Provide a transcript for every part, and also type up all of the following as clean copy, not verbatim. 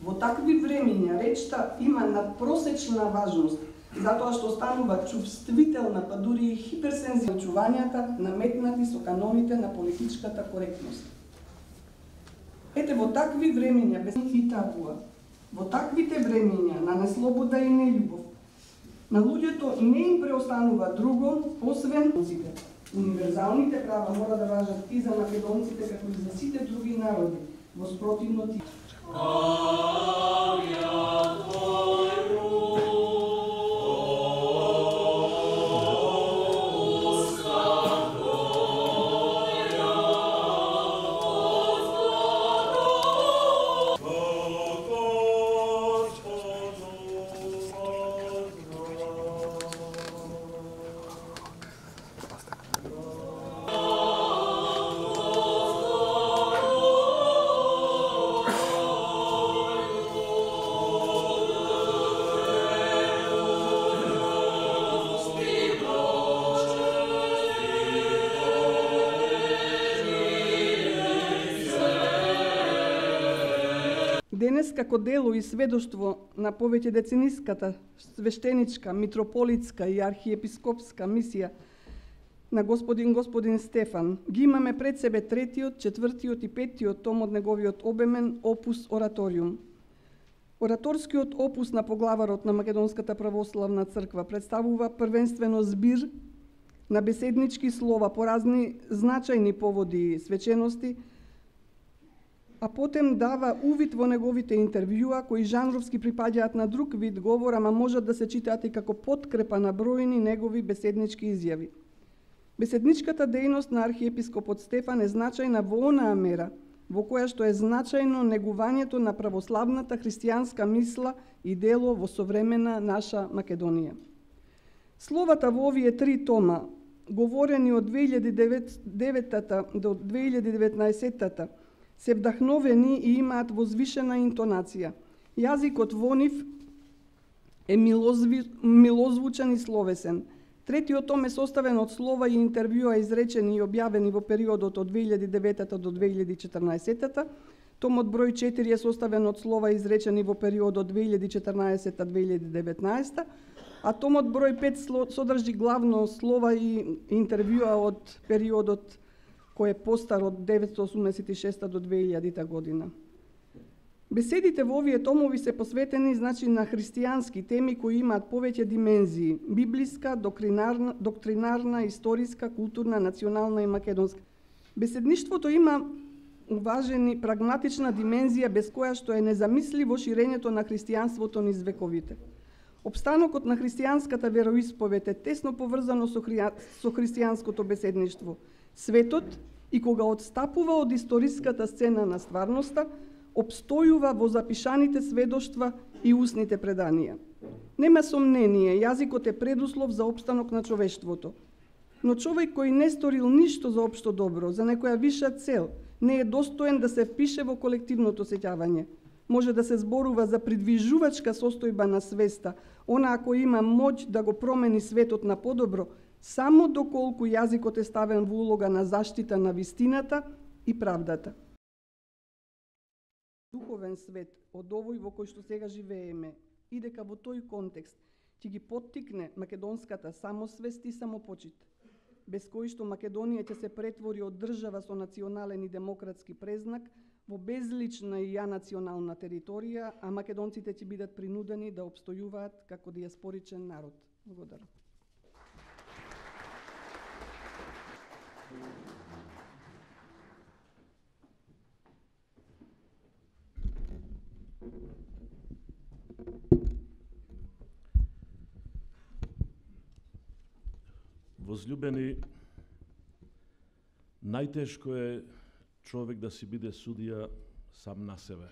Во такви времења речта има надпросечна важност, затоа што станува чувствителна, па дури и хиперсензивничувањата наметнати со каноните на политичката коректност. Ете, во такви времења без и табуа, во таквите времења на неслобода и нељубов, на луѓето не им преостанува друго, освен македонците. Универзалните права мора да важат и за македонците, како и за сите други народи, во спротивно ти. Денес, како дело и сведоштво на повеќе децениската свештеничка, митрополитска и архиепископска мисија на господин Стефан, ги имаме пред себе третиот, четвртиот и петтиот том од неговиот обемен опус Ораториум. Ораторскиот опус на поглаварот на Македонската православна црква представува првенствено збир на беседнички слова по разни значајни поводи и свечености, а потем дава увид во неговите интервјуа, кои жанровски припаѓаат на друг вид говор, ама можат да се читаат и како подкрепа на бројни негови беседнички изјави. Беседничката дејност на архиепископот Стефан е значајна во онаа мера, во која што е значајно негувањето на православната христијанска мисла и дело во современа наша Македонија. Словата во овие три тома, говорени од 2009 до 2019 се вдахновени и имаат возвишена интонација. Јазикот во нив е милозвучен и словесен. Третиот том е составен од слова и интервјуа изречени и објавени во периодот од 2009 до 2014. Томот број 4 е составен од слова изречени во периодот 2014-2019, а томот број 5 содржи главно слова и интервјуа од периодот кој е постар од 1986 до 2000 година. Беседите во овие томови се посветени на христијански теми кои имаат повеќе димензии: библиска, доктринарна, историска, културна, национална и македонска. Беседништвото има уважени прагматична димензија без која што е незамисливо ширењето на христијанството низ вековите. Обстанокот на христијанската вероисповед е тесно поврзано со христијанското беседништво. Светот, и кога отстапува од историската сцена на стварноста, обстојува во запишаните сведоштва и устните преданија. Нема сомнение, јазикот е предуслов за опстанок на човештвото. Но човек кој не сторил ништо за општо добро, за некоја виша цел, не е достоен да се впише во колективното сеќавање. Може да се зборува за придвижувачка состојба на свеста, она ако има моќ да го промени светот на подобро, само доколку јазикот е ставен во улога на заштита на вистината и правдата. Духовен свет од овој во кој што сега живееме и дека во тој контекст ќе ги поттикне македонската самосвест и самопочит, без кој што Македонија ќе се претвори од држава со национален и демократски презнак во безлична и јанационална територија, а македонците ќе бидат принудени да обстојуваат како диаспоричен народ. Благодарам. Возлюбени, најтешко е човек да си биде судија сам на себе.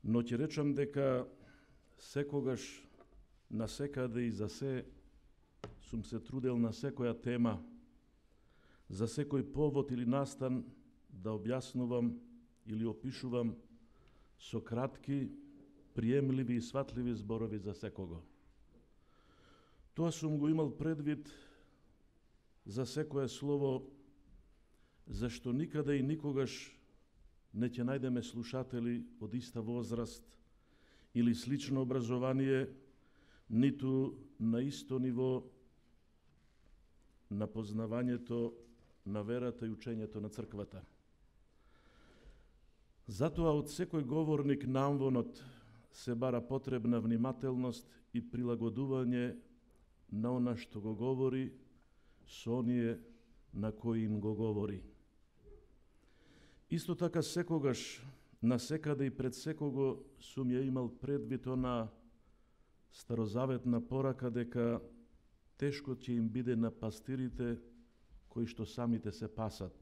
Но ќе речам дека секогаш, насекаде и за се, сум се трудел на секоја тема, за секој повод или настан да објаснувам или опишувам со кратки, приемливи и сватливи зборови за секого. Тоа сум го имал предвид за секое слово, зашто никаде и никогаш не ќе најдеме слушатели од иста возраст или слично образование, ниту на исто ниво на познавањето на верата и учењето на црквата. Затоа од секој говорник на амвонот се бара потребна внимателност и прилагодување на она што го говори со оние на кои им го говори. Исто така секогаш, насекаде и пред секого сум ја имал предвид она старозаветна порака дека тешко ќе им биде на пастирите кои што самите се пасат,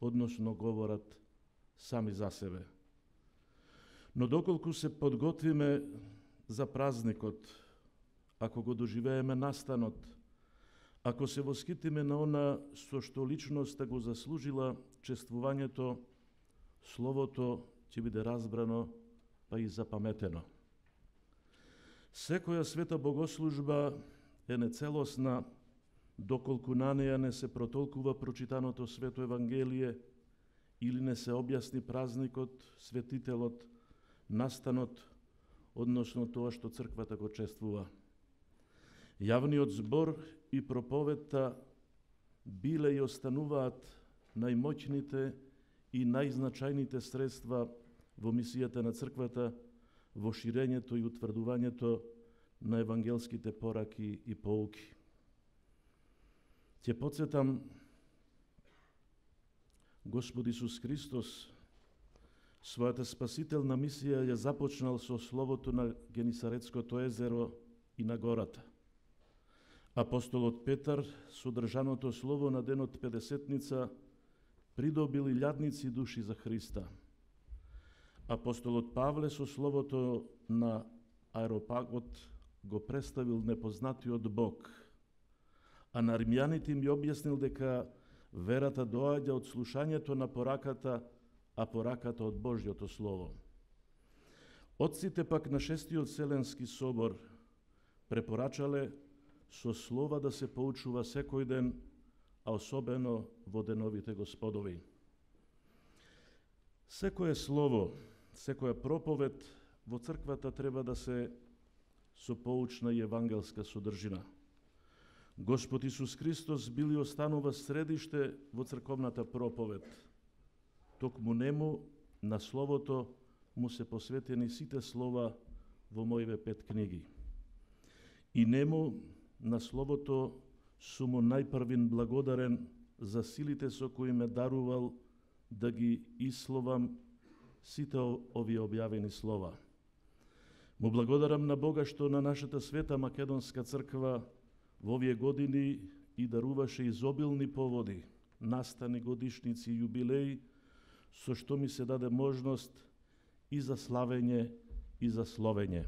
односно говорат сами за себе. Но доколку се подготвиме за празникот, ако го доживееме настанот, ако се воскитиме на она со што личноста го заслужила чествувањето, словото ќе биде разбрано, па и запаметено. Секоја света богослужба е нецелосна, доколку на неја не се протолкува прочитаното свето Евангелие или не се објасни празникот, светителот, настанот, односно тоа што црквата го чествува. Јавниот збор и проповедта биле и остануваат најмоќните и најзначајните средства во мисијата на црквата, во ширењето и утврдувањето на евангелските пораки и поуки. Ќе потсетам, Господ Исус Христос својата спасителна мисија ја започнал со словото на Генисаретското езеро и на гората. Апостолот Петар со држаното слово на денот Педесетница придобил илјадници души за Христа. Апостолот Павле со словото на Аеропагот го представил непознатиот Бог, а на римјаните им ја објаснил дека верата доаѓа од слушањето на пораката, а пораката од Божјото Слово. Отците пак на Шестиот Вселенски собор препорачале со слова да се поучува секој ден, а особено во деновите Господови. Секое слово, секоја проповед во црквата треба да се со поучна и евангелска содржина. Господ Исус Христос бил и останува средиште во црковната проповед. Токму нему, на Словото, му се посветени сите слова во моите 5 книги. И нему, на Словото, сум му најпрвин благодарен за силите со кои ме дарувал да ги исловам сите овие објавени слова. Му благодарам на Бога што на нашата света Македонска црква во овие години и даруваше изобилни поводи, настани, годишници, јубилеи, со што ми се даде можност и за славење и за словење.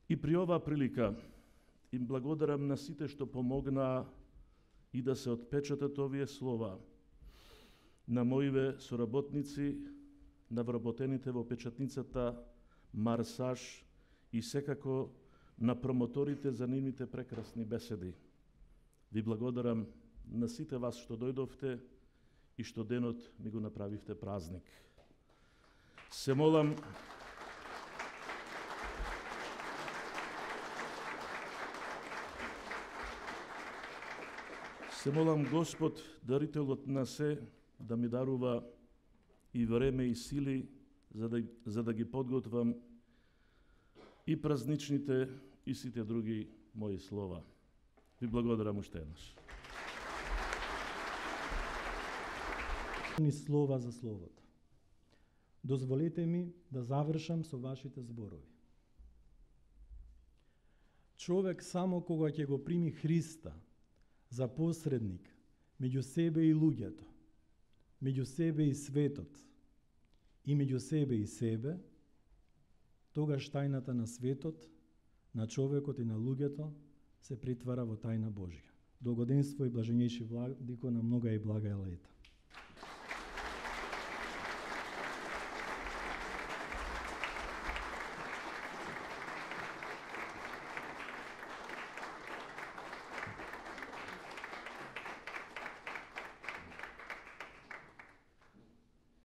И при оваа прилика им благодарам на сите што помогнаа и да се отпечатат овие слова, на моиве соработници, на вработените во печатницата Марсаж и секако на промоторите за нивните прекрасни беседи. Ви благодарам на сите вас што дојдовте и што денот ми го направивте празник. Се молам Господ, дарителот на се, да ми дарува и време и сили за да ги подготвам и празничните и сите други мои слова. Ви благодарам уште еднаш. Ни слова за Словото. Дозволете ми да завршам со вашите зборови. Човек само кога ќе го прими Христа за посредник меѓу себе и луѓето, меѓу себе и светот и меѓу себе и себе, тогаш тајната на светот, на човекот и на луѓето се притвара во тајна Божја. Благоденство и блаженјеши владико на многа и блага е лета.